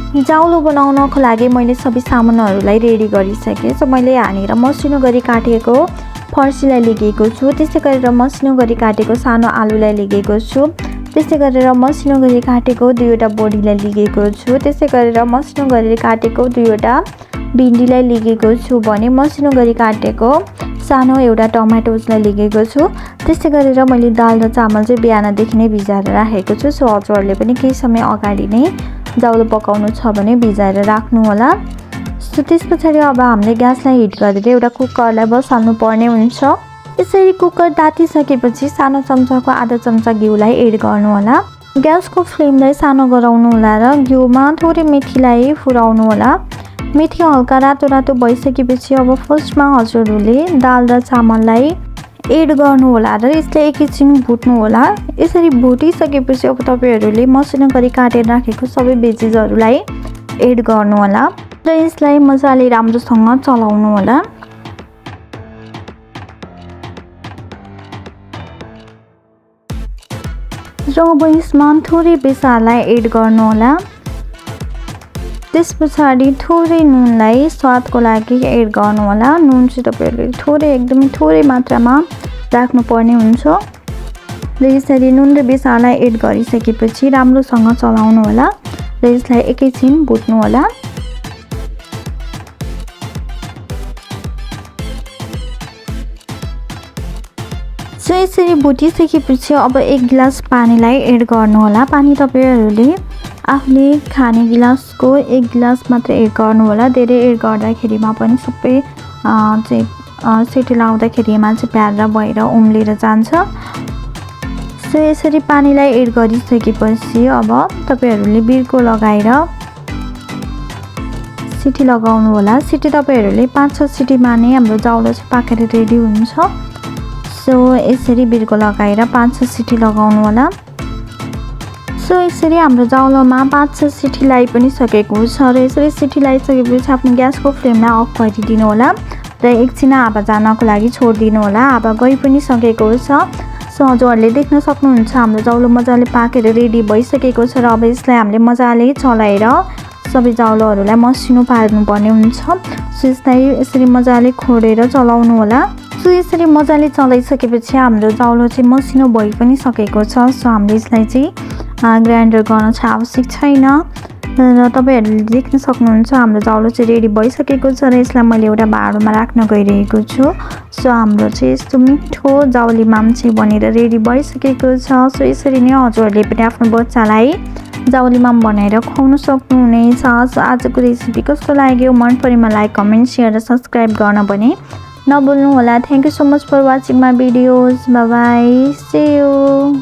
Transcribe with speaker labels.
Speaker 1: जाउलो बनाउनको लागि मैले सबै सामानहरूलाई रेडी गरिसकेँ। सो मैले हानेर मसिनो गरी काटेको फर्सीलाई लिएको छु। त्यसै गरेर मसिनो गरी काटेको सानो आलुलाई लिएको छु। त्यसै गरेर मसिनो गरी काटेको 2वटा बोडीलाई लिएको छु। त्यसै गरेर मसिनो गरी काटेको 2वटा भिन्डीलाई लिएको छु भने मसिनो गरी काटेको सानो एउटा टमाटोलाई लिएको छु। त्यसै गरेर मैले दाल र चामल चाहिँ बिहानदेखि नै भिजाएर राखेको छु। सो हजुरहरूले पनि केही समय अगाडि नै जाउलो पकाउनु छ भने भिजाएर राख्नु होला। सो त्यसपछि अब हामीले ग्यासलाई हिट गरेर एउटा कुकरलाई बसाल्नु पर्ने हुन्छ। यसरी कुकर तातिसकेपछि सानो चम्चाको आधा चम्चा घिउलाई एड गर्नु होला। ग्यासको फ्लेमलाई सानो गराउनु होला र घिउमा थोरै मेथीलाई फुराउनु होला। मेथी हल्का रातो रातो भइसकेपछि अब फर्स्टमा हजुरहरूले दाल र चामललाई एड गर्नु होला र यसलाई एकैछिन भुट्नु होला। यसरी भुटिसकेपछि अब तपाईहरूले मसिनो गरी काटेर राखेको सबै भेजिजहरूलाई एड गर्नु होला र यसलाई मजाले राम्रोसँग चलाउनु होला। र अब यसमा थोरै बेसारलाई एड गर्नु होला। त्यस पछाडि थोरै नुनलाई स्वादको लागि एड गर्नु होला। नुन चाहिँ तपाईहरूले थोरै एकदमै थोरै मात्रामा राख्नुपर्ने हुन्छ र यसरी नुन र बेसारलाई एड गरिसकेपछि राम्रोसँग चलाउनु होला र यसलाई एकैछिन भुट्नु होला। सो यसरी भुटिसकेपछि अब 1 गिलास पानीलाई एड गर्नु होला। पानी तपाईहरूले आफूले खाने गिलासको 1 गिलास मात्र एड गर्नु होला। धेरै एड गर्दाखेरिमा पनि सबै चाहिँ सिटी लाउँदाखेरिमा चाहिँ प्यारा भएर उम्लेर जान्छ। सो यसरी पानीलाई एड गरिसकेपछि अब तपाईहरूले बिर्को लगाएर सिटी लगाउनु होला। सिटी तपाईहरूले 5-6 सिटीमा नै हाम्रो जाउलो चाहिँ पाकेर रेडी हुन्छ। सो यसरी बिर्को लगाएर 5-6 सिटी लगाउनु होला। सो यसरी हाम्रो जाउलोमा 5-6 सिटी लाई पनि सकेको छ र यसरी सिटी लगाइसकेपछि आफ्नो ग्यासको फ्लेमलाई अफ गरिदिनु होला र एकछिन हावा जानको लागि छोडिदिनु होला। हावा गइ पनि सकेको छ। सो हजुरहरूले देख्न सक्नुहुन्छ हाम्रो जाउलो मजाले पाकेर रेडी भइसकेको छ र अब यसलाई हामीले मजाले चलाएर सबै जाउलोहरूलाई मसिनो पार्नुपर्ने हुन्छ। सो यसलाई यसरी मजाले खोडेर चलाउनु होला। सो यसरी मजाले चलाइसकेपछि हाम्रो जाउलो चाहिँ मसिनो भइ पनि सकेको छ। सो हामीले यसलाई चाहिँ ग्राइन्डर गर्न चाहिँ आवश्यक छैन र तपाईहरूले देख्न सक्नुहुन्छ हाम्रो जाउलो चाहिँ रेडी भइसकेको छ र यसलाई मैले एउटा भाँडोमा राख्न गइरहेको छु। सो हाम्रो चाहिँ यस्तो मिठो जाउली माम चाहिँ बनेर रेडी भइसकेको छ। सो यसरी नै हजुरहरूले पनि आफ्नो बच्चालाई जाउली माम बनाएर खुवाउन सक्नुहुनेछ। सो आजको रेसिपी कस्तो लाग्यो मन परेमा लाइक कमेन्ट सेयर र सब्सक्राइब गर्न पनि नभुल्नु होला। Thank you so much for watching my videos. Bye bye, see you.